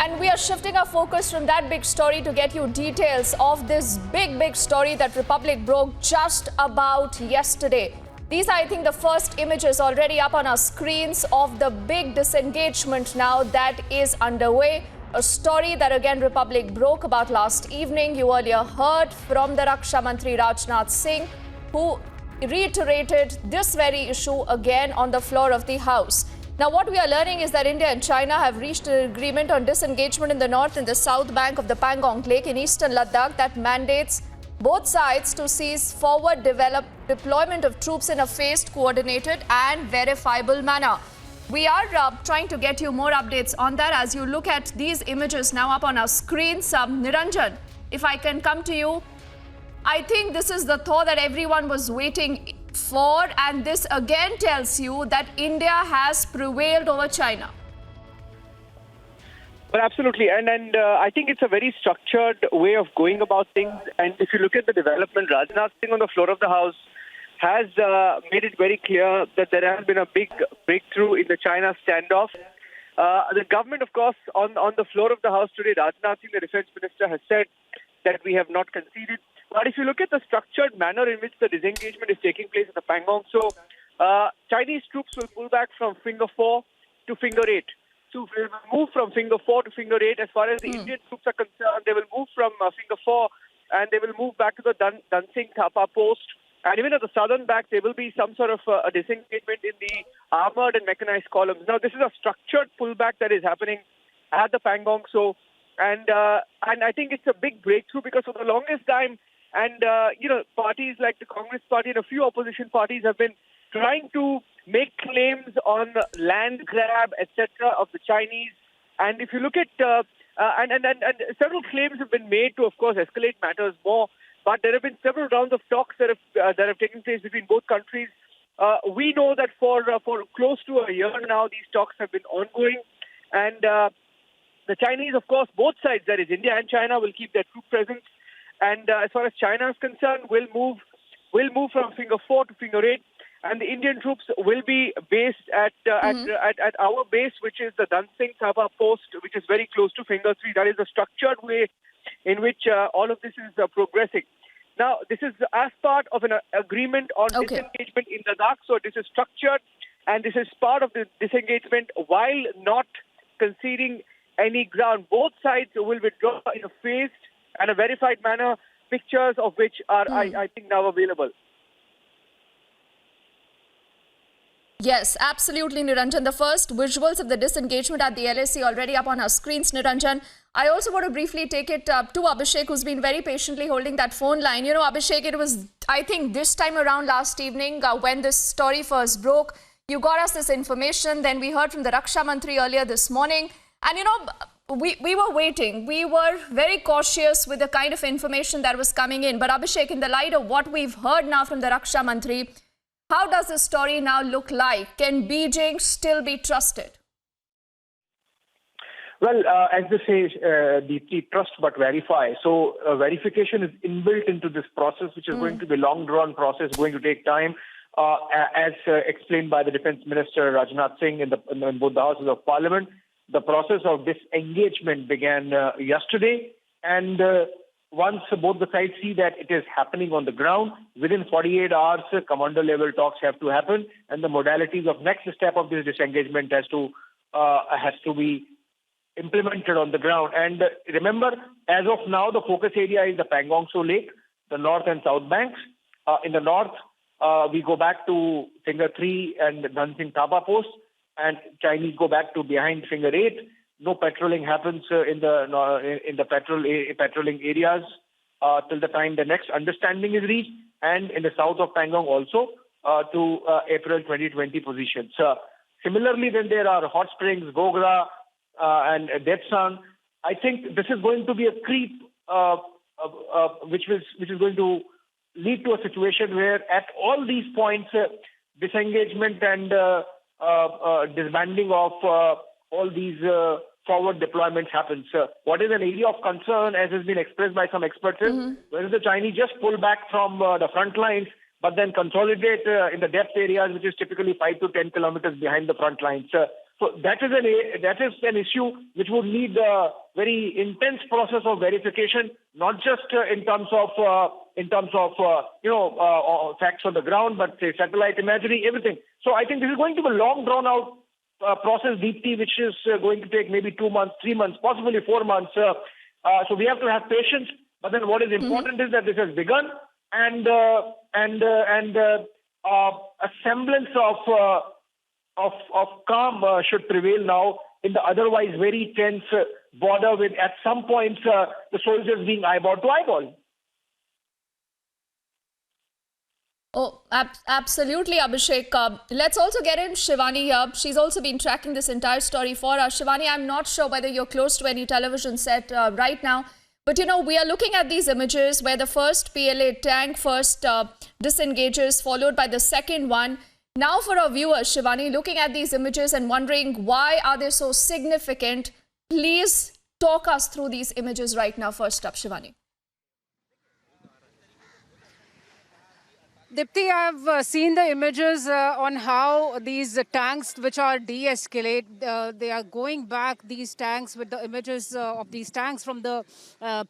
And we are shifting our focus from that big story to get you details of this big story that Republic broke just about yesterday. These are, I think, the first images already up on our screens of the big disengagement now that is underway. A story that again Republic broke about last evening. You earlier heard from the Raksha Mantri Rajnath Singh, who reiterated this very issue again on the floor of the House. Now, what we are learning is that India and China have reached an agreement on disengagement in the north and the south bank of the Pangong Lake in eastern Ladakh that mandates both sides to cease forward deployment of troops in a phased, coordinated and verifiable manner. We are trying to get you more updates on that as you look at these images now up on our screens. Niranjan, if I can come to you, I think this is the thaw that everyone was waiting for, and this again tells you that India has prevailed over China. Well, absolutely. And I think it's a very structured way of going about things. And if you look at the development, Rajnath Singh on the floor of the House has made it very clear that there has been a big breakthrough in the China standoff. The government, of course, on the floor of the House today, Rajnath Singh, the defense minister, has said that we have not conceded. But if you look at the structured manner in which the disengagement is taking place at the Pangong, so Chinese troops will pull back from finger 4 to finger 8. So they will move from finger 4 to finger 8. As far as the Indian troops are concerned, they will move from finger 4 and they will move back to the Dansing Thapa post. And even at the southern back, there will be some sort of a disengagement in the armored and mechanized columns. Now, this is a structured pullback that is happening at the Pangong. So, and I think it's a big breakthrough because for the longest time, and, parties like the Congress Party and a few opposition parties have been trying to make claims on land grab, etc., of the Chinese. And if you look at, and several claims have been made to, of course, escalate matters more. But there have been several rounds of talks that have taken place between both countries. We know that for close to a year now, these talks have been ongoing. And the Chinese, of course, both sides, that is India and China, will keep their troop presence. And as far as China is concerned, we'll move from finger 4 to finger 8, and the Indian troops will be based at our base, which is the Dansing Thapa post, which is very close to finger 3. That is the structured way in which all of this is progressing. Now, this is as part of an agreement on disengagement in Ladakh. So this is structured, and this is part of the disengagement while not conceding any ground. Both sides will withdraw in a phased and a verified manner, pictures of which are, I think, now available. Yes, absolutely, Niranjan. The first visuals of the disengagement at the LAC already up on our screens, Niranjan. I also want to briefly take it to Abhishek, who's been very patiently holding that phone line. You know, Abhishek, it was, I think, this time around last evening when this story first broke. You got us this information. Then we heard from the Raksha Mantri earlier this morning. And, you know, we were waiting. We were very cautious with the kind of information that was coming in. But Abhishek, in the light of what we've heard now from the Raksha Mantri, how does the story now look like? Can Beijing still be trusted? Well, as they say, deeply trust but verify. So verification is inbuilt into this process, which is going to be a long-drawn process, going to take time. As explained by the Defense Minister Rajnath Singh in both the Houses of Parliament, the process of disengagement began yesterday, and once both the sides see that it is happening on the ground, within 48 hours, commander-level talks have to happen, and the modalities of next step of this disengagement has to be implemented on the ground. And remember, as of now, the focus area is the Pangong Lake, the north and south banks. In the north, we go back to finger 3 and Dansing Thapa post, and Chinese go back to behind finger 8. No patrolling happens in the patrolling areas till the time the next understanding is reached, and in the south of Pangong also to April 2020 positions. Similarly, then there are Hot Springs, Gogra, and Depsang. I think this is going to be a creep, which is going to lead to a situation where at all these points, disengagement and disbanding of all these forward deployments happens. What is an area of concern, as has been expressed by some experts, is whether the Chinese just pull back from the front lines, but then consolidate in the depth areas, which is typically 5 to 10 kilometers behind the front lines. So that is an issue which would need a very intense process of verification, not just in terms of facts on the ground, but say satellite imagery, everything. So I think this is going to be a long drawn out process, Deepti, which is going to take maybe 2 months, 3 months, possibly 4 months. So we have to have patience. But then what is important is that this has begun, and a semblance of calm should prevail now in the otherwise very tense border, with at some points the soldiers being eyeball to eyeball. Oh, absolutely, Abhishek. Let's also get in Shivani here. She's also been tracking this entire story for us. Shivani, I'm not sure whether you're close to any television set right now, but we are looking at these images where the first PLA tank first disengages, followed by the second one. Now for our viewers, Shivani, looking at these images and wondering why are they so significant, please talk us through these images right now. First up, Shivani. Dipti, I've seen the images on how these tanks which are de-escalate, they are going back, these tanks, with the images of these tanks from the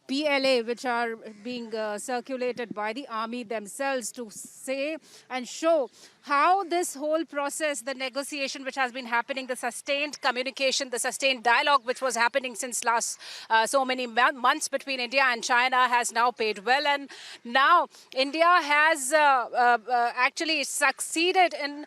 PLA, which are being circulated by the army themselves to say and show how this whole process, the negotiation which has been happening, the sustained communication, the sustained dialogue which was happening since last so many months between India and China has now paid well. And now India has actually succeeded in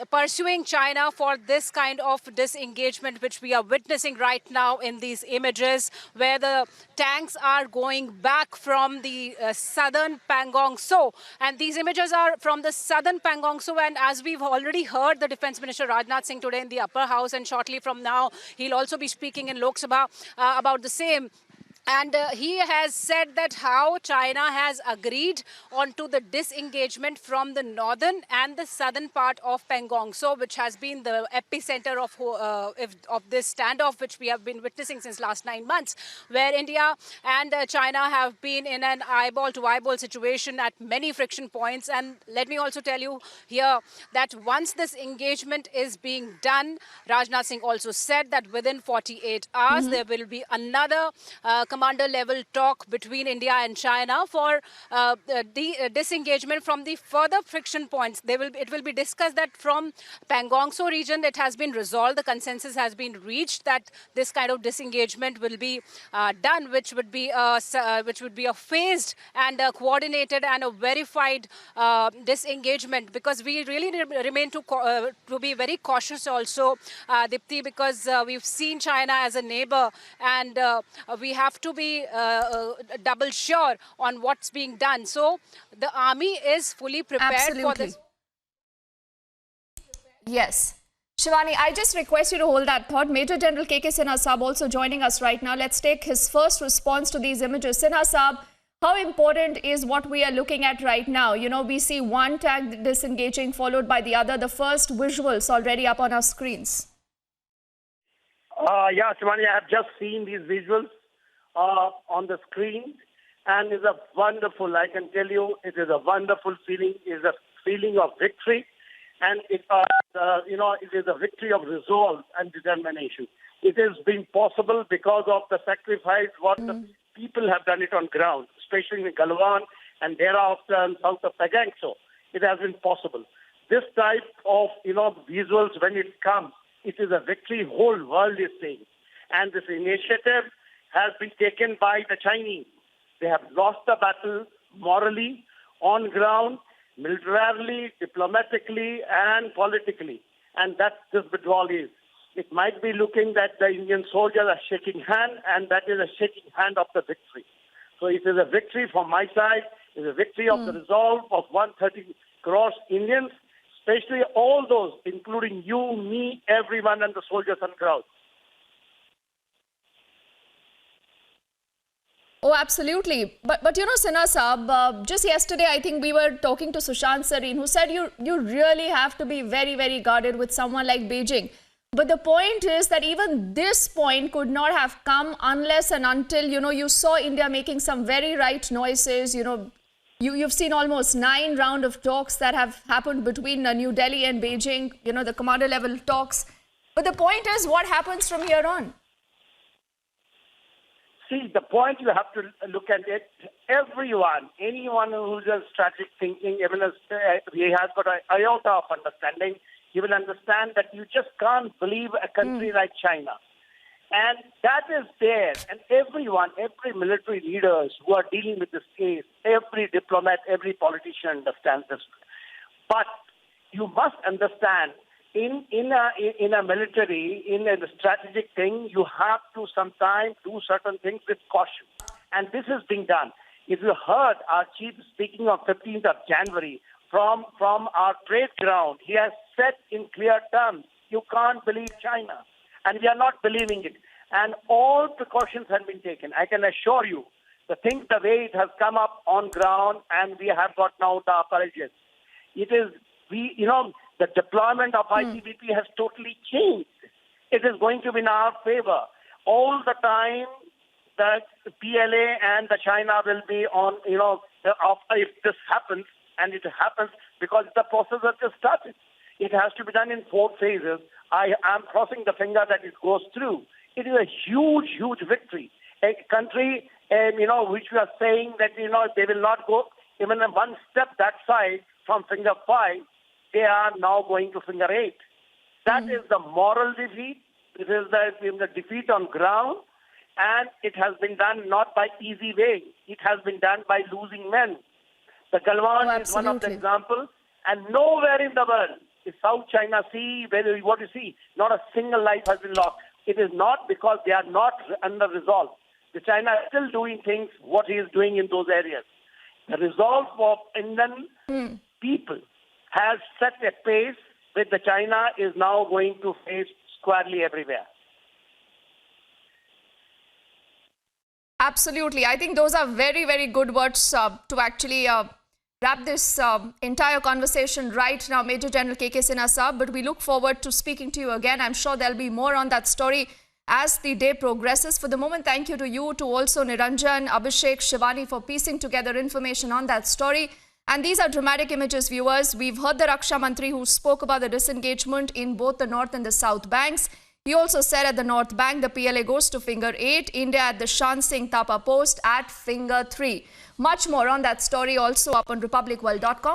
pursuing China for this kind of disengagement which we are witnessing right now in these images, where the tanks are going back from the southern Pangong Tso. And these images are from the southern Pangong Tso, and as we've already heard the Defence Minister Rajnath Singh today in the upper house, and shortly from now he'll also be speaking in Lok Sabha about the same. And he has said that how China has agreed onto the disengagement from the northern and the southern part of Pangong Tso, which has been the epicenter of this standoff, which we have been witnessing since last 9 months, where India and China have been in an eyeball-to-eyeball situation at many friction points. And let me also tell you here that once this engagement is being done, Rajnath Singh also said that within 48 hours, there will be another commander-level talk between India and China for the disengagement from the further friction points. It will be discussed that from Pangong Tso region, it has been resolved. The consensus has been reached that this kind of disengagement will be done, which would be a phased and coordinated and a verified disengagement, because we really remain to be very cautious also, Dipti, because we've seen China as a neighbor, and we have to be double sure on what's being done. So the army is fully prepared for this. Yes. Shivani, I just request you to hold that thought. Major General K.K. Sinha Saab also joining us right now. Let's take his first response to these images. Sinha Saab, how important is what we are looking at right now? We see one tank disengaging followed by the other. The first visuals already up on our screens. Yeah, Shivani, I have just seen these visuals on the screen, and it's a wonderful, I can tell you, it is a wonderful feeling. It's a feeling of victory, and it is a victory of resolve and determination. It has been possible because of the sacrifice what the people have done it on ground, especially in Galwan and thereafter in south of Pangong Tso. It has been possible. This type of visuals, when it comes, it is a victory whole world is seeing, and this initiative has been taken by the Chinese. They have lost the battle morally, on ground, militarily, diplomatically, and politically. And that's this withdrawal is. It might be looking that the Indian soldiers are shaking hand, and that is a shaking hand of the victory. So it is a victory from my side. It is a victory of the resolve of 130 crores Indians, especially all those, including you, me, everyone, and the soldiers on ground. Oh, absolutely. But Sinha Saab, just yesterday, I think we were talking to Sushant Sareen, who said you really have to be very, very guarded with someone like Beijing. But the point is that even this point could not have come unless and until, you saw India making some very right noises. You've seen almost 9 rounds of talks that have happened between New Delhi and Beijing, the commander level talks. But the point is, what happens from here on? See, the point you have to look at it, anyone who's a strategic thinking, even if he has got an iota of understanding, he will understand that you just can't believe a country like China. And that is there. And every military leaders who are dealing with this case, every diplomat, every politician understands this. But you must understand, in a military, in a strategic thing, you have to sometimes do certain things with caution. And this is being done. If you heard our chief speaking on 15th of January from our trade ground, he has said in clear terms, you can't believe China. And we are not believing it. And all precautions have been taken. I can assure you, the way it has come up on ground, and we have got now the apologies. It is, the deployment of ICBP has totally changed. It is going to be in our favor. All the time, the PLA and the China will be on, if this happens, and it happens because the process has just started. It has to be done in 4 phases. I am crossing the finger that it goes through. It is a huge, huge victory. A country, which we are saying that, they will not go even one step that side from finger 5, they are now going to finger 8. That is the moral defeat. It is the defeat on ground. And it has been done not by easy way. It has been done by losing men. The Galwan is one of the examples. And nowhere in the world is South China Sea, what you see, not a single life has been lost. It is not because they are not under resolve. The China is still doing things, what he is doing in those areas. The resolve of Indian people has set a pace that the China is now going to face squarely everywhere. Absolutely. I think those are very, very good words to actually wrap this entire conversation right now, Major General K.K. Sinha Saab. But we look forward to speaking to you again. I'm sure there'll be more on that story as the day progresses. For the moment, thank you to you, to also Niranjan, Abhishek, Shivani for piecing together information on that story. And these are dramatic images, viewers. We've heard the Raksha Mantri who spoke about the disengagement in both the North and the South banks. He also said at the North Bank, the PLA goes to finger 8, India at the Shan Singh Thapa post at finger 3. Much more on that story also up on republicworld.com.